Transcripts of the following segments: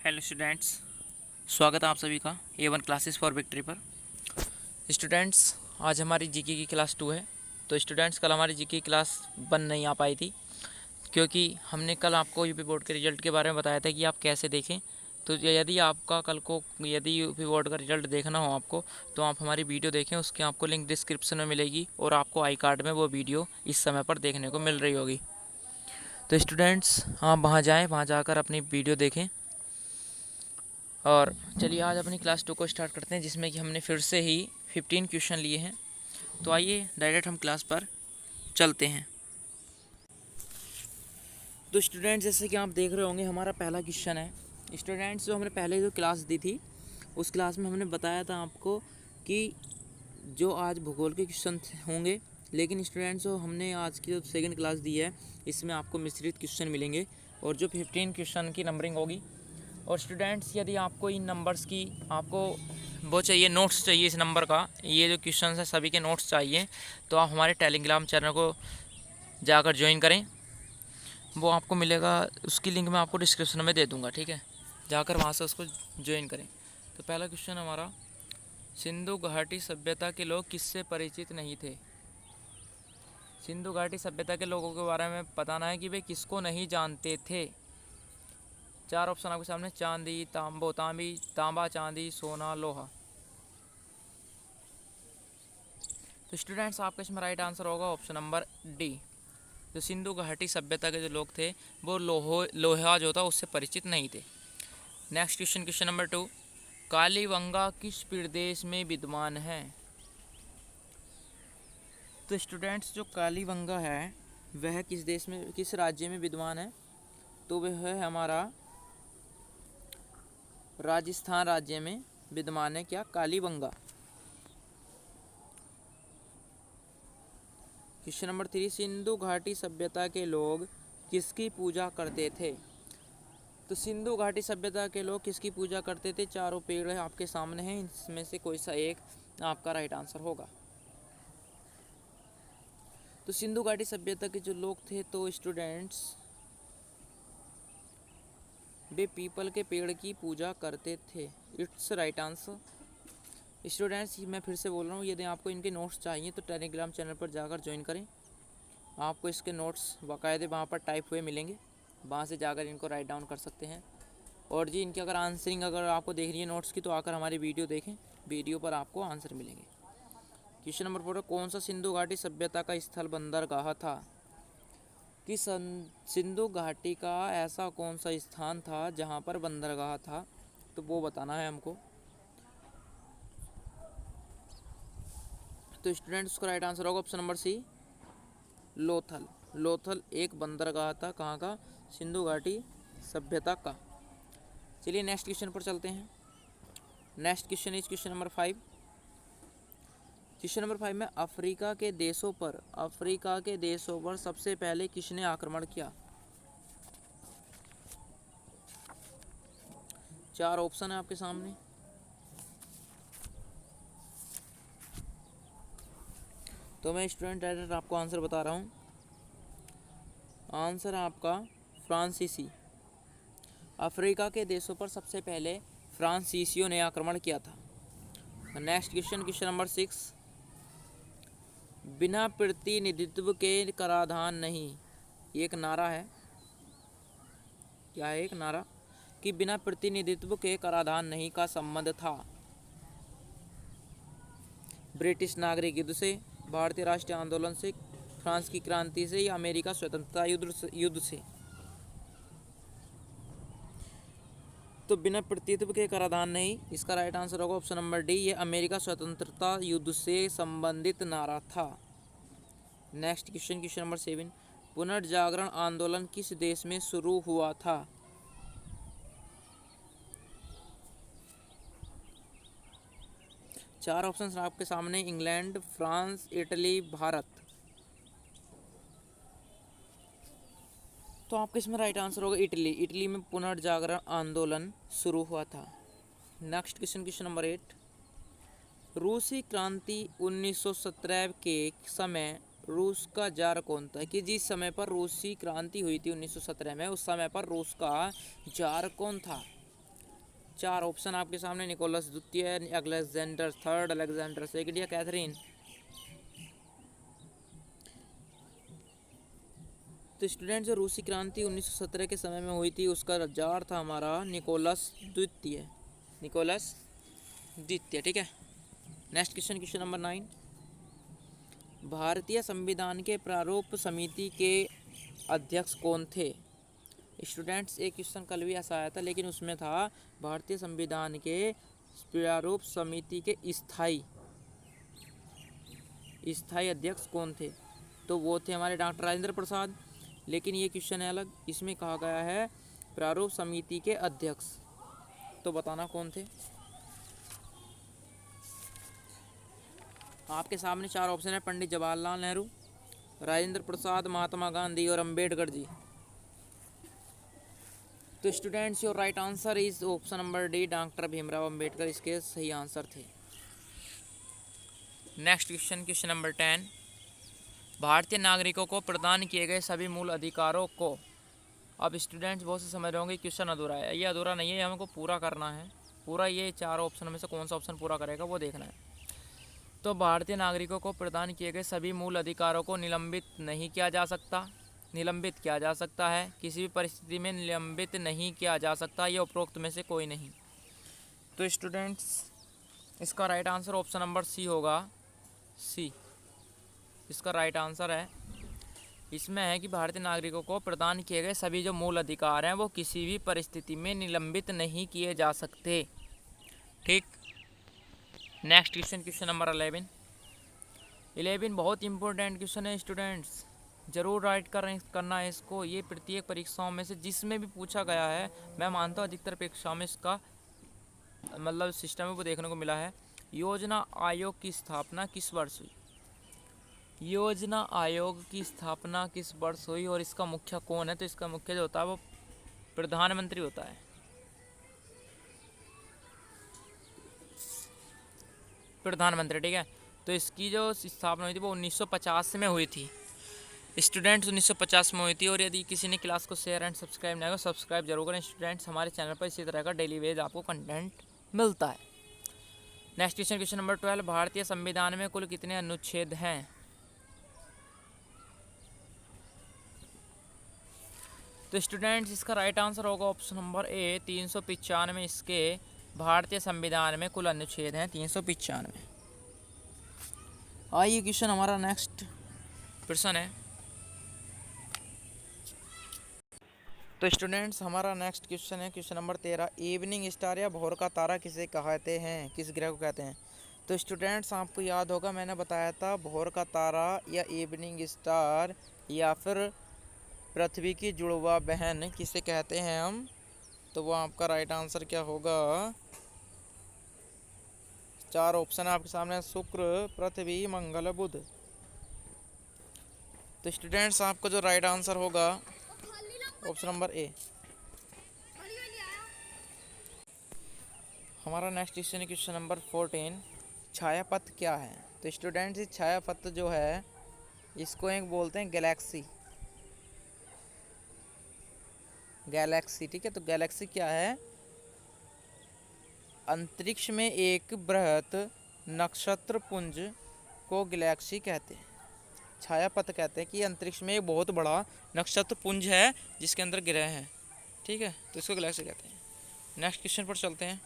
Hello students, स्वागत है आप सभी का A1 क्लासेस फॉर विक्ट्री पर। स्टूडेंट्स, आज हमारी जीके की क्लास 2 है। तो स्टूडेंट्स, कल हमारी जीके की क्लास 1 नहीं आ पाई थी क्योंकि हमने कल आपको यूपी बोर्ड के रिज़ल्ट के बारे में बताया था कि आप कैसे देखें। तो यदि आपका कल को यदि यूपी बोर्ड का रिज़ल्ट देखना हो आपको, तो आप हमारी वीडियो देखें। उसकी आपको लिंक डिस्क्रिप्शन में मिलेगी और आपको आई कार्ड में वो वीडियो इस समय पर देखने को मिल रही होगी। तो स्टूडेंट्स, आप वहाँ जाएँ, वहाँ जाकर अपनी वीडियो देखें। और चलिए आज अपनी क्लास 2 को स्टार्ट करते हैं, जिसमें कि हमने फिर से ही 15 क्वेश्चन लिए हैं। तो आइए डायरेक्ट हम क्लास पर चलते हैं। तो स्टूडेंट्स, जैसे कि आप देख रहे होंगे, हमारा पहला क्वेश्चन है। स्टूडेंट्स, जो हमने पहले जो क्लास दी थी उस क्लास में हमने बताया था आपको कि जो आज भूगोल के क्वेश्चन होंगे, लेकिन स्टूडेंट्स जो हमने आज की जो सेकंड क्लास दी है इसमें आपको मिश्रित क्वेश्चन मिलेंगे और जो 15 क्वेश्चन की नंबरिंग होगी। और स्टूडेंट्स, यदि आपको इन नंबर्स की आपको वो चाहिए, नोट्स चाहिए इस नंबर का, ये जो क्वेश्चन है सभी के नोट्स चाहिए, तो आप हमारे टेलीग्राम चैनल को जाकर ज्वाइन करें। वो आपको मिलेगा, उसकी लिंक मैं आपको डिस्क्रिप्शन में दे दूंगा, ठीक है। जाकर वहाँ से उसको ज्वाइन करें। तो पहला क्वेश्चन हमारा, सिंधु घाटी सभ्यता के लोग किससे परिचित नहीं थे। सिंधु घाटी सभ्यता के लोगों के बारे में बताना है कि वे किसको नहीं जानते थे। 4 ऑप्शन आपके सामने, चांदी, तांबा, चांदी, सोना, लोहा। तो स्टूडेंट्स, आपका इसमें राइट आंसर होगा ऑप्शन नंबर डी। जो सिंधु घाटी सभ्यता के जो लोग थे वो लोहा जो था उससे परिचित नहीं थे। Next question, question number 2, Kalibanga किस प्रदेश में विद्यमान है। तो स्टूडेंट्स, जो कालीबंगा है वह किस देश में, किस राज्य में विद्यमान है, तो वह है हमारा राजस्थान राज्य में विद्यमान है। क्या, कालीबंगा। क्वेश्चन नंबर 3, सिंधु घाटी सभ्यता के लोग किसकी पूजा करते थे। तो सिंधु घाटी सभ्यता के लोग किसकी पूजा करते थे। चारों पेड़ आपके सामने हैं, इसमें से कोई सा एक आपका राइट आंसर होगा। तो सिंधु घाटी सभ्यता के जो लोग थे, तो स्टूडेंट्स वे पीपल के पेड़ की पूजा करते थे। It's right answer. स्टूडेंट्स, मैं फिर से बोल रहा हूँ, यदि आपको इनके नोट्स चाहिए तो टेलीग्राम चैनल पर जाकर ज्वाइन करें। आपको इसके नोट्स बाकायदे वहाँ पर टाइप हुए मिलेंगे, वहाँ से जाकर इनको राइट डाउन कर सकते हैं। और जी, इनकी अगर आंसरिंग अगर आपको देखनी है नोट्स की, तो आकर हमारी वीडियो देखें, वीडियो पर आपको आंसर मिलेंगे। क्वेश्चन नंबर 4, कौन सा सिंधु घाटी सभ्यता का स्थल बंदरगाह था। कि सिंधु घाटी का ऐसा कौन सा स्थान था जहाँ पर बंदरगाह था, तो वो बताना है हमको। तो स्टूडेंट्स, उसका राइट आंसर होगा option number C, Lothal. Lothal एक बंदरगाह था, कहाँ का, सिंधु घाटी सभ्यता का। चलिए नेक्स्ट क्वेश्चन पर चलते हैं। Next question is question number 5। Question number 5 में, अफ्रीका के देशों पर सबसे पहले किसने आक्रमण किया। 4 ऑप्शन है आपके सामने। तो मैं स्टूडेंट डायरेक्ट आपको आंसर बता रहा हूँ। आंसर है आपका फ्रांसीसी। अफ्रीका के देशों पर सबसे पहले फ्रांसीसियों ने आक्रमण किया था। नेक्स्ट क्वेश्चन, क्वेश्चन नंबर 6, बिना प्रतिनिधित्व के कराधान नहीं, ये एक नारा है। क्या है, एक नारा, कि बिना प्रतिनिधित्व के कराधान नहीं का संबंध था। ब्रिटिश नागरिक युद्ध से, भारतीय राष्ट्रीय आंदोलन से, फ्रांस की क्रांति से, या अमेरिका स्वतंत्रता युद्ध से। तो बिना प्रतिनिधित्व के कराधान नहीं, इसका राइट आंसर होगा ऑप्शन नंबर डी, ये अमेरिका स्वतंत्रता युद्ध से संबंधित नारा था। नेक्स्ट क्वेश्चन, क्वेश्चन नंबर 7, पुनर्जागरण आंदोलन किस देश में शुरू हुआ था। चार ऑप्शन आपके सामने, इंग्लैंड, फ्रांस, इटली, भारत। तो आपके इसमें राइट आंसर होगा इटली। इटली में पुनर्जागरण आंदोलन शुरू हुआ था। नेक्स्ट क्वेश्चन, क्वेश्चन नंबर 8, रूसी क्रांति 1917 के समय रूस का जार कौन था। कि जिस समय पर रूसी क्रांति हुई थी 1917 में, उस समय पर रूस का जार कौन था। चार ऑप्शन आपके सामने, निकोलस द्वितीय, अलेक्जेंडर थर्ड, अलेक्जेंडर सेकंड या कैथरीन। तो स्टूडेंट जो रूसी क्रांति 1917 के समय में हुई थी उसका जार था हमारा निकोलस द्वितीय, निकोलस द्वितीय। ठीक है, नेक्स्ट क्वेश्चन, क्वेश्चन नंबर 9। भारतीय संविधान के प्रारूप समिति के अध्यक्ष कौन थे? स्टूडेंट्स एक क्वेश्चन कल भी ऐसा आया था, लेकिन उसमें था भारतीय संविधान के प्रारूप समिति के स्थायी अध्यक्ष कौन थे? तो वो थे हमारे डॉक्टर राजेंद्र प्रसाद। लेकिन ये क्वेश्चन है अलग, इसमें कहा गया है प्रारूप समिति के अध्यक्ष, तो बताना कौन थे। आपके सामने चार ऑप्शन है, पंडित जवाहरलाल नेहरू, राजेंद्र प्रसाद, महात्मा गांधी और अंबेडकर जी। तो students your right answer is option number D, doctor Bhimrao Ambedkar इसके सही आंसर थे। Next question, question number 10। भारतीय नागरिकों को प्रदान किए गए सभी मूल अधिकारों को, अब स्टूडेंट्स बहुत से समझ रहे होंगे क्वेश्चन अधूरा है, ये अधूरा नहीं है, हमको पूरा करना है पूरा। ये चार ऑप्शन में से कौन सा ऑप्शन पूरा करेगा वो देखना है। तो भारतीय नागरिकों को प्रदान किए गए सभी मूल अधिकारों को निलंबित नहीं किया जा सकता, निलंबित किया जा सकता है, किसी भी परिस्थिति में निलंबित नहीं किया जा सकता, ये उपरोक्त में से कोई नहीं। तो स्टूडेंट्स इसका right answer option number C होगा, सी इसका राइट आंसर है। इसमें है कि भारतीय नागरिकों को प्रदान किए गए सभी जो मूल अधिकार हैं वो किसी भी परिस्थिति में निलंबित नहीं किए जा सकते। ठीक, नेक्स्ट क्वेश्चन, क्वेश्चन नंबर 11 बहुत इंपॉर्टेंट क्वेश्चन है स्टूडेंट्स, जरूर राइट करना है इसको। ये प्रत्येक परीक्षाओं में से जिसमें भी पूछा गया है, मैं मानता हूँ अधिकतर परीक्षाओं में इसका मतलब सिस्टम में वो देखने को मिला है। योजना आयोग की स्थापना किस वर्ष हुई? योजना आयोग की स्थापना किस वर्ष हुई और इसका मुखिया कौन है? तो इसका मुखिया जो होता है वो प्रधानमंत्री होता है। प्रधानमंत्री, ठीक है। तो इसकी जो स्थापना हुई थी वो 1950 में हुई थी स्टूडेंट्स, 1950 में हुई थी। और यदि किसी ने क्लास को शेयर एंड सब्सक्राइब नहीं किया, सब्सक्राइब जरूर करें स्टूडेंट्स, हमारे चैनल पर इसी तरह का डेली वेज आपको कंटेंट मिलता है। Next question, question number 12। भारतीय संविधान में कुल कितने अनुच्छेद हैं? तो स्टूडेंट्स इसका राइट आंसर होगा ऑप्शन नंबर ए, 395 इसके भारतीय संविधान में कुल अनुच्छेद हैं 395। आइए क्वेश्चन हमारा नेक्स्ट प्रश्न है। तो स्टूडेंट्स हमारा नेक्स्ट क्वेश्चन है क्वेश्चन नंबर 13। इवनिंग स्टार या भोर का तारा किसे कहते हैं, किस ग्रह को कहते हैं? तो स्टूडेंट्स आपको याद होगा मैंने बताया था भोर का तारा या इवनिंग स्टार या फिर पृथ्वी की जुड़वा बहन किसे कहते हैं हम। तो वो आपका राइट आंसर क्या होगा? चार ऑप्शन आपके सामने, शुक्र, पृथ्वी, मंगल, बुध। तो स्टूडेंट्स आपको जो राइट आंसर होगा ऑप्शन नंबर ए। हमारा नेक्स्ट क्वेश्चन है क्वेश्चन नंबर 14। छायापथ क्या है? तो स्टूडेंट्स इस छायापथ जो है इसको एक बोलते हैं गैलेक्सी, गैलेक्सी, ठीक है। तो गैलेक्सी क्या है? अंतरिक्ष में एक बृहत नक्षत्र पुंज को गैलेक्सी कहते हैं। छायापथ कहते हैं कि अंतरिक्ष में एक बहुत बड़ा नक्षत्र पुंज है जिसके अंदर ग्रह हैं, ठीक है, तो इसको गैलेक्सी कहते हैं। नेक्स्ट क्वेश्चन पर चलते हैं।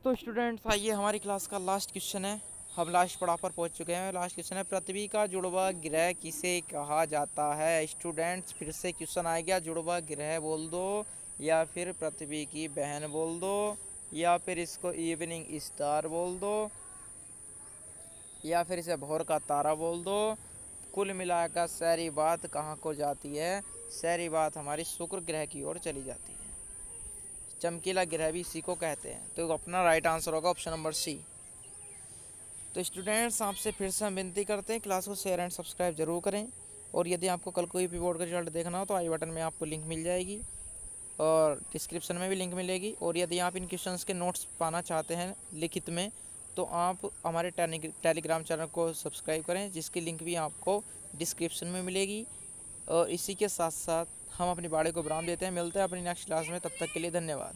तो स्टूडेंट्स आइए हमारी क्लास का लास्ट क्वेश्चन है, हम लास्ट पड़ाव पर पहुंच चुके हैं। लास्ट क्वेश्चन है, पृथ्वी का जुड़वा ग्रह किसे कहा जाता है? स्टूडेंट्स फिर से क्वेश्चन आ गया, जुड़वा ग्रह बोल दो या फिर पृथ्वी की बहन बोल दो या फिर इसको इवनिंग स्टार बोल दो या फिर इसे भोर का तारा बोल दो। कुल मिलाकर सारी बात कहाँ को जाती है? सारी बात हमारी शुक्र ग्रह की ओर चली जाती है। चमकीला ग्रह भी इसी को कहते हैं। तो अपना राइट आंसर होगा ऑप्शन नंबर सी। तो स्टूडेंट्स आपसे फिर से हम विनती करते हैं क्लास को शेयर एंड सब्सक्राइब जरूर करें। और यदि आपको कल कोई भी बोर्ड का रिजल्ट देखना हो तो आई बटन में आपको लिंक मिल जाएगी और डिस्क्रिप्शन में भी लिंक मिलेगी। और यदि आप इन क्वेश्चंस के नोट्स पाना चाहते हैं लिखित में तो आप हमारे टेलीग्राम चैनल को सब्सक्राइब करें जिसकी लिंक भी आपको डिस्क्रिप्शन में मिलेगी। और इसी के साथ साथ हम अपनी बाड़ी को विराम देते हैं। मिलते हैं अपनी नेक्स्ट क्लास में, तब तक के लिए धन्यवाद।